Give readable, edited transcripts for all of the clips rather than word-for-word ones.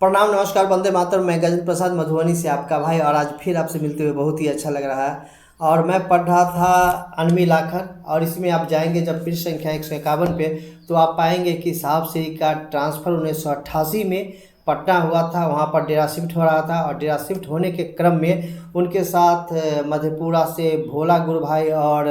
प्रणाम नमस्कार वंदे मातरम। मैं गजेंद्र प्रसाद मधुबनी से आपका भाई, और आज फिर आपसे मिलते हुए बहुत ही अच्छा लग रहा है। और मैं पढ़ रहा था अनवी लाखर, और इसमें आप जाएंगे जब पृष्ठ संख्या 151 पे, तो आप पाएंगे कि साहब श्री का ट्रांसफ़र 1988 में पटना हुआ था। वहाँ पर डेरा शिफ्ट हो रहा था, और डेरा शिफ्ट होने के क्रम में उनके साथ मधेपुरा से भोला गुरु भाई और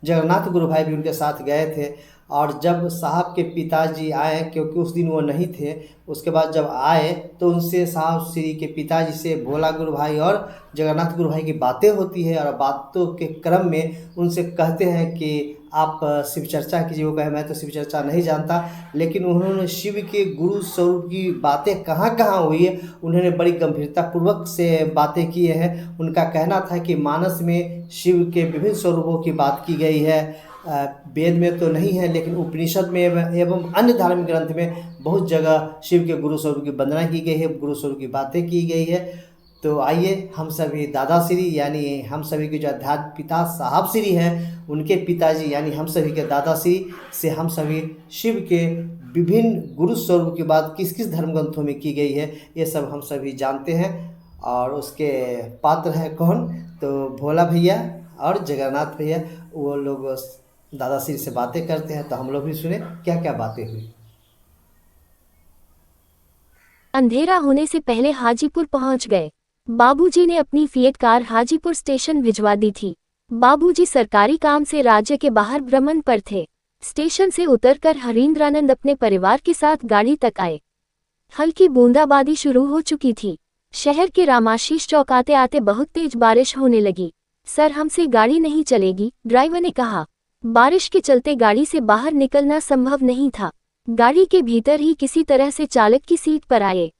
जगन्नाथ गुरु भाई भी उनके साथ गए थे। और जब साहब के पिताजी आए, क्योंकि उस दिन वो नहीं थे, उसके बाद जब आए तो उनसे साहब श्री के पिताजी से भोला गुरु भाई और जगन्नाथ गुरु भाई की बातें होती है, और बातों के क्रम में उनसे कहते हैं कि आप शिव चर्चा कीजिए। वो कहे मैं तो शिव चर्चा नहीं जानता, लेकिन उन्होंने शिव के गुरु स्वरूप की बातें कहाँ कहाँ हुई है उन्होंने बड़ी गंभीरता पूर्वक से बातें की हैं। उनका कहना था कि मानस में शिव के विभिन्न स्वरूपों की बात की गई है। वेद में तो नहीं है, लेकिन उपनिषद में एवं अन्य धार्मिक ग्रंथ में बहुत जगह शिव के गुरु स्वरूप की वंदना की गई है, गुरु स्वरूप की बातें की गई है। तो आइए हम सभी दादा श्री यानी हम सभी के जो अध्यात्म पिता साहब श्री हैं, उनके पिताजी यानी हम सभी के दादा श्री से हम सभी शिव के विभिन्न गुरु स्वरूप की बात किस किस धर्म ग्रंथों में की गई है, ये सब हम सभी जानते हैं। और उसके पात्र हैं कौन? तो भोला भैया और जगन्नाथ भैया, वो लोग दादाश्री से बातें करते हैं। तो हम लोग भी सुने क्या क्या बातें हुई। अंधेरा होने से पहले हाजीपुर पहुंच गए। बाबूजी ने अपनी फिएट कार हाजीपुर स्टेशन भिजवा दी थी। बाबूजी सरकारी काम से राज्य के बाहर भ्रमण पर थे। स्टेशन से उतरकर हरीन्द्रानंद अपने परिवार के साथ गाड़ी तक आए। हल्की बूंदाबांदी शुरू हो चुकी थी। शहर के रामाशीष चौक आते आते बहुत तेज बारिश होने लगी। सर, हमसे गाड़ी नहीं चलेगी, ड्राइवर ने कहा। बारिश के चलते गाड़ी से बाहर निकलना संभव नहीं था। गाड़ी के भीतर ही किसी तरह से चालक की सीट पर आए।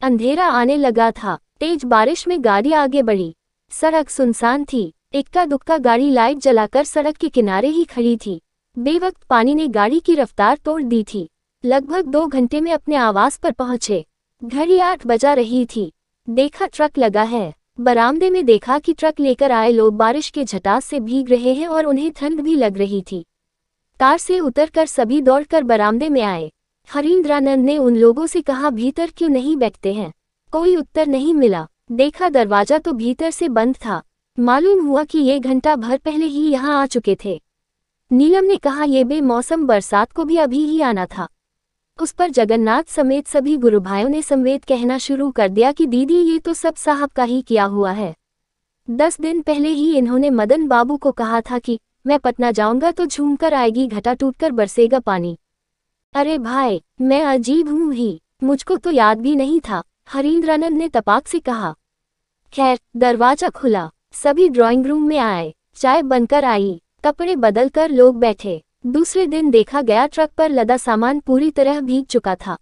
अंधेरा आने लगा था। तेज बारिश में गाड़ी आगे बढ़ी। सड़क सुनसान थी। इक्का दुक्का गाड़ी लाइट जलाकर सड़क के किनारे ही खड़ी थी। बेवक्त पानी ने गाड़ी की रफ्तार तोड़ दी थी। लगभग 2 घंटे में अपने आवास पर पहुंचे। घड़ी 8 बजा रही थी। देखा ट्रक लगा है। बरामदे में देखा कि ट्रक लेकर आए लोग बारिश के झटास से भीग रहे हैं और उन्हें ठंड भी लग रही थी। कार से उतरकर सभी दौड़कर बरामदे में आए। हरीन्द्रानंद ने उन लोगों से कहा, भीतर क्यों नहीं बैठते हैं? कोई उत्तर नहीं मिला। देखा दरवाजा तो भीतर से बंद था। मालूम हुआ कि ये घंटा भर पहले ही यहाँ आ चुके थे। नीलम ने कहा, ये बेमौसम बरसात को भी अभी ही आना था। उस पर जगन्नाथ समेत सभी गुरु भाइयों ने संवेद कहना शुरू कर दिया कि दीदी, ये तो सब साहब का ही किया हुआ है। 10 दिन पहले ही इन्होंने मदन बाबू को कहा था कि मैं पटना जाऊंगा तो झूमकर आएगी घटा, टूटकर बरसेगा पानी। अरे भाई, मैं अजीब हूँ ही, मुझको तो याद भी नहीं था, हरीन्द्रानंद ने तपाक से कहा। खैर, दरवाजा खुला। सभी ड्राइंग रूम में आए। चाय बनकर आई। कपड़े बदलकर लोग बैठे। दूसरे दिन देखा गया ट्रक पर लदा सामान पूरी तरह भीग चुका था।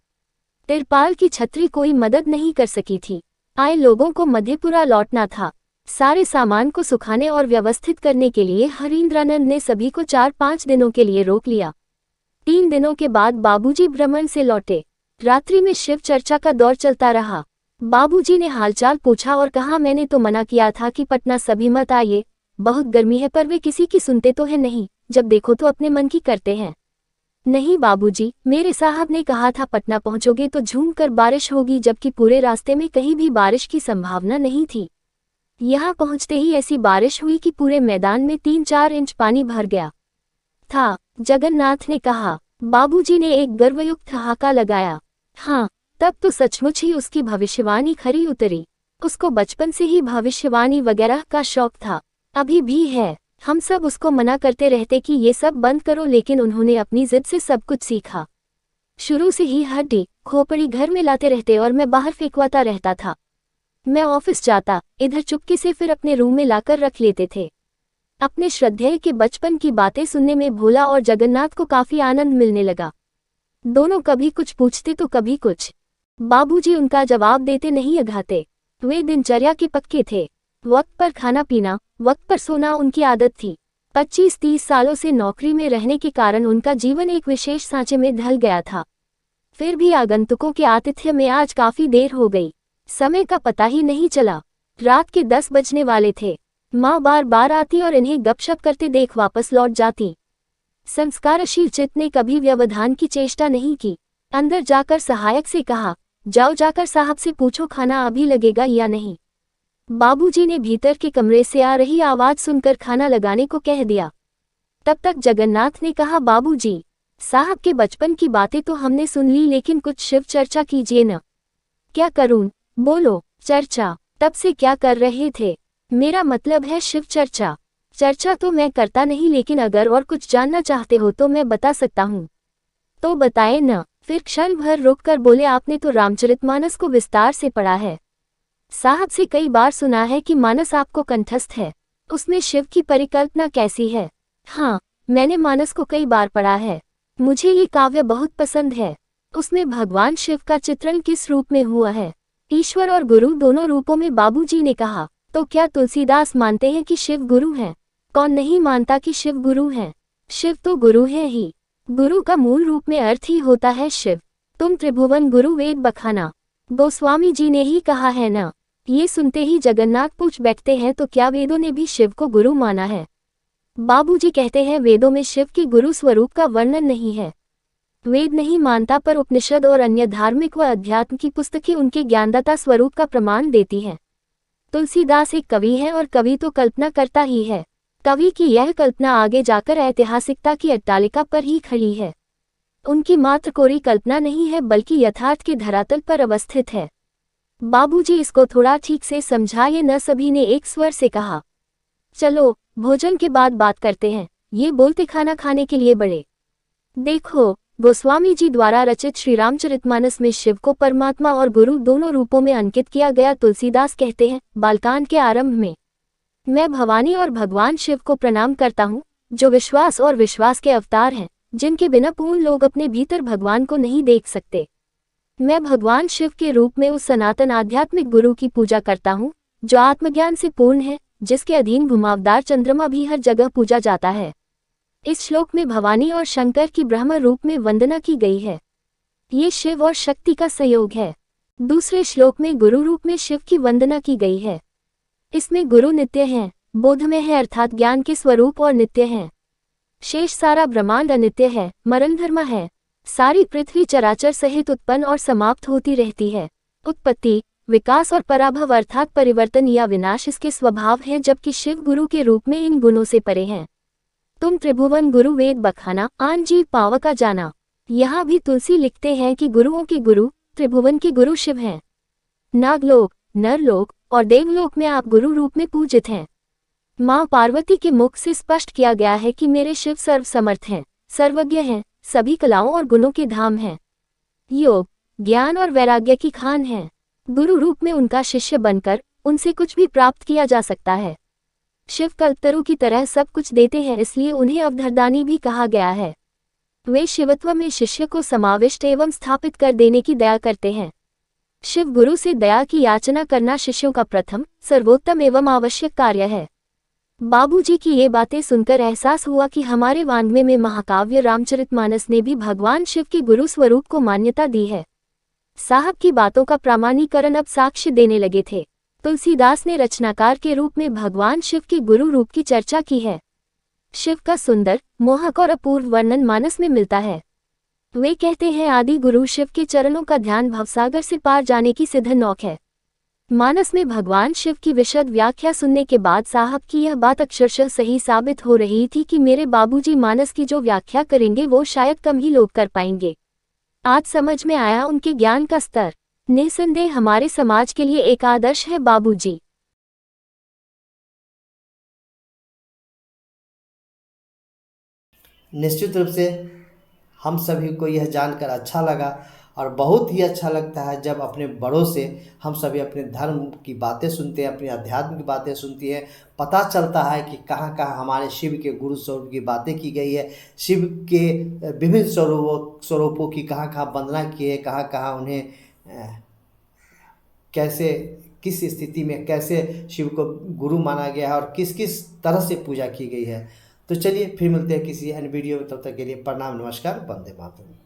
तिरपाल की छतरी कोई मदद नहीं कर सकी थी। आए लोगों को मधेपुरा लौटना था। सारे सामान को सुखाने और व्यवस्थित करने के लिए हरीन्द्रानंद ने सभी को 4-5 दिनों के लिए रोक लिया। 3 दिनों के बाद बाबूजी भ्रमण से लौटे। रात्रि में शिव चर्चा का दौर चलता रहा। बाबूजी ने हालचाल पूछा और कहा, मैंने तो मना किया था कि पटना सभी मत आइए, बहुत गर्मी है, पर वे किसी की सुनते तो है नहीं, जब देखो तो अपने मन की करते हैं। नहीं बाबूजी, मेरे साहब ने कहा था पटना पहुंचोगे तो झूमकर बारिश होगी, जबकि पूरे रास्ते में कहीं भी बारिश की संभावना नहीं थी। यहाँ पहुंचते ही ऐसी बारिश हुई कि पूरे मैदान में 3-4 इंच पानी भर गया था। जगन्नाथ ने कहा। बाबूजी ने एक गर्वयुक्त ठहाका लगाया। हाँ, तब तो सचमुच ही उसकी भविष्यवाणी खरी उतरी। उसको बचपन से ही भविष्यवाणी वगैरह का शौक था, अभी भी है। हम सब उसको मना करते रहते कि ये सब बंद करो, लेकिन उन्होंने अपनी जिद से सब कुछ सीखा। शुरू से ही हड्डी खोपड़ी घर में लाते रहते और मैं बाहर फेंकवाता रहता था। मैं ऑफिस जाता, इधर चुपके से फिर अपने रूम में लाकर रख लेते थे। अपने श्रद्धेय के बचपन की बातें सुनने में भोला और जगन्नाथ को काफी आनंद मिलने लगा। दोनों कभी कुछ पूछते तो कभी कुछ। बाबूजी उनका जवाब देते नहीं अघाते। वे दिनचर्या के पक्के थे। वक्त पर खाना पीना, वक्त पर सोना उनकी आदत थी। 25-30 सालों से नौकरी में रहने के कारण उनका जीवन एक विशेष सांचे में ढल गया था। फिर भी आगंतुकों के आतिथ्य में आज काफी देर हो गई। समय का पता ही नहीं चला। रात के 10 बजने वाले थे। माँ बार बार आती और इन्हें गपशप करते देख वापस लौट जाती। संस्कारशील चित्त ने कभी व्यवधान की चेष्टा नहीं की। अंदर जाकर सहायक से कहा, जाओ जाकर साहब से पूछो खाना अभी लगेगा या नहीं। बाबूजी ने भीतर के कमरे से आ रही आवाज सुनकर खाना लगाने को कह दिया। तब तक जगन्नाथ ने कहा, बाबूजी, साहब के बचपन की बातें तो हमने सुन ली, लेकिन कुछ शिव चर्चा कीजिए न। क्या करूं? बोलो। चर्चा? तब से क्या कर रहे थे? मेरा मतलब है शिव चर्चा। चर्चा तो मैं करता नहीं, लेकिन अगर और कुछ जानना चाहते हो तो मैं बता सकता हूँ। तो बताए न। फिर क्षण भर रुककर बोले, आपने तो रामचरितमानस को विस्तार से पढ़ा है। साहब से कई बार सुना है कि मानस आपको कंठस्थ है। उसमें शिव की परिकल्पना कैसी है? हाँ, मैंने मानस को कई बार पढ़ा है। मुझे ये काव्य बहुत पसंद है। उसमें भगवान शिव का चित्रण किस रूप में हुआ है? ईश्वर और गुरु दोनों रूपों में। बाबूजी ने कहा, तो क्या तुलसीदास मानते हैं कि शिव गुरु हैं? कौन नहीं मानता कि शिव गुरु हैं? शिव तो गुरु है ही। गुरु का मूल रूप में अर्थ ही होता है शिव। तुम त्रिभुवन गुरु वेद बखाना, गोस्वामी जी ने ही कहा है ना। ये सुनते ही जगन्नाथ पूछ बैठते हैं, तो क्या वेदों ने भी शिव को गुरु माना है? बाबूजी कहते हैं, वेदों में शिव के गुरु स्वरूप का वर्णन नहीं है। वेद नहीं मानता, पर उपनिषद और अन्य धार्मिक व अध्यात्म की पुस्तकें उनके ज्ञानदाता स्वरूप का प्रमाण देती हैं। तुलसीदास एक कवि है, और कवि तो कल्पना करता ही है। कवि की यह कल्पना आगे जाकर ऐतिहासिकता की अट्टालिका पर ही खड़ी है। उनकी मात्र कोरी कल्पना नहीं है, बल्कि यथार्थ के धरातल पर अवस्थित है। बाबूजी, इसको थोड़ा ठीक से समझाइए न, सभी ने एक स्वर से कहा। चलो, भोजन के बाद बात करते हैं। ये बोलते खाना खाने के लिए बढ़े। देखो, गोस्वामी जी द्वारा रचित श्री रामचरितमानस में शिव को परमात्मा और गुरु दोनों रूपों में अंकित किया गया। तुलसीदास कहते हैं, बालकांड के आरंभ में, मैं भवानी और भगवान शिव को प्रणाम करता हूँ, जो विश्वास और विश्वास के अवतार हैं, जिनके बिना पूर्ण लोग अपने भीतर भगवान को नहीं देख सकते। मैं भगवान शिव के रूप में उस सनातन आध्यात्मिक गुरु की पूजा करता हूँ, जो आत्मज्ञान से पूर्ण है, जिसके अधीन घुमावदार चंद्रमा भी हर जगह पूजा जाता है। इस श्लोक में भवानी और शंकर की ब्रह्म रूप में वंदना की गई है। ये शिव और शक्ति का संयोग है। दूसरे श्लोक में गुरु रूप में शिव की वंदना की गई है। इसमें गुरु नित्य हैं, बोधमय है, अर्थात ज्ञान के स्वरूप और नित्य हैं। शेष सारा ब्रह्मांड अनित्य है, मरणधर्म है। सारी पृथ्वी चराचर सहित उत्पन्न और समाप्त होती रहती है। उत्पत्ति, विकास और पराभव अर्थात परिवर्तन या विनाश इसके स्वभाव है, जबकि शिव गुरु के रूप में इन गुणों से परे हैं। तुम त्रिभुवन गुरु वेद बखाना, आन जीव पावका जाना। यहाँ भी तुलसी लिखते हैं कि गुरुओं के गुरु, त्रिभुवन के गुरु शिव हैं। नागलोक, नरलोक और देवलोक में आप गुरु रूप में पूजित हैं। माँ पार्वती के मुख से स्पष्ट किया गया है कि मेरे शिव सर्व समर्थ हैं, सर्वज्ञ हैं, सभी कलाओं और गुणों के धाम हैं। योग, ज्ञान और वैराग्य की खान हैं। गुरु रूप में उनका शिष्य बनकर उनसे कुछ भी प्राप्त किया जा सकता है। शिव कल्पतरु की तरह सब कुछ देते हैं, इसलिए उन्हें अवधरदानी भी कहा गया है। वे शिवत्व में शिष्य को समाविष्ट एवं स्थापित कर देने की दया करते हैं। शिव गुरु से दया की याचना करना शिष्यों का प्रथम, सर्वोत्तम एवं आवश्यक कार्य है। बाबूजी की ये बातें सुनकर एहसास हुआ कि हमारे वाङ्मय में महाकाव्य रामचरितमानस ने भी भगवान शिव के गुरु स्वरूप को मान्यता दी है। साहब की बातों का प्रमाणीकरण अब साक्ष्य देने लगे थे। तुलसीदास ने रचनाकार के रूप में भगवान शिव के गुरु रूप की चर्चा की है। शिव का सुंदर, मोहक और अपूर्व वर्णन मानस में मिलता है। वे कहते हैं, आदि गुरु शिव के चरणों का ध्यान भवसागर से पार जाने की सिद्ध नौक है। मानस में भगवान शिव की विशद व्याख्या सुनने के बाद साहब की यह बात अक्षरशः सही साबित हो रही थी कि मेरे बाबूजी मानस की जो व्याख्या करेंगे वो शायद कम ही लोग कर पाएंगे। आज समझ में आया उनके ज्ञान का स्तर। निसंदेह हमारे समाज के लिए एक आदर्श है बाबूजी। निश्चित रूप से हम सभी को यह जानकर अच्छा लगा, और बहुत ही अच्छा लगता है जब अपने बड़ों से हम सभी अपने धर्म की बातें सुनते हैं, अपने अध्यात्म की बातें सुनती हैं। पता चलता है कि कहाँ कहाँ हमारे शिव के गुरु स्वरूप की बातें की गई है, शिव के विभिन्न स्वरूपों की कहाँ कहाँ वंदना की है, कहाँ कहाँ उन्हें कैसे, किस स्थिति में कैसे शिव को गुरु माना गया है और किस किस तरह से पूजा की गई है। तो चलिए फिर मिलते हैं किसी अन्य वीडियो में, तब तक के लिए प्रणाम, नमस्कार, वंदे मातरम।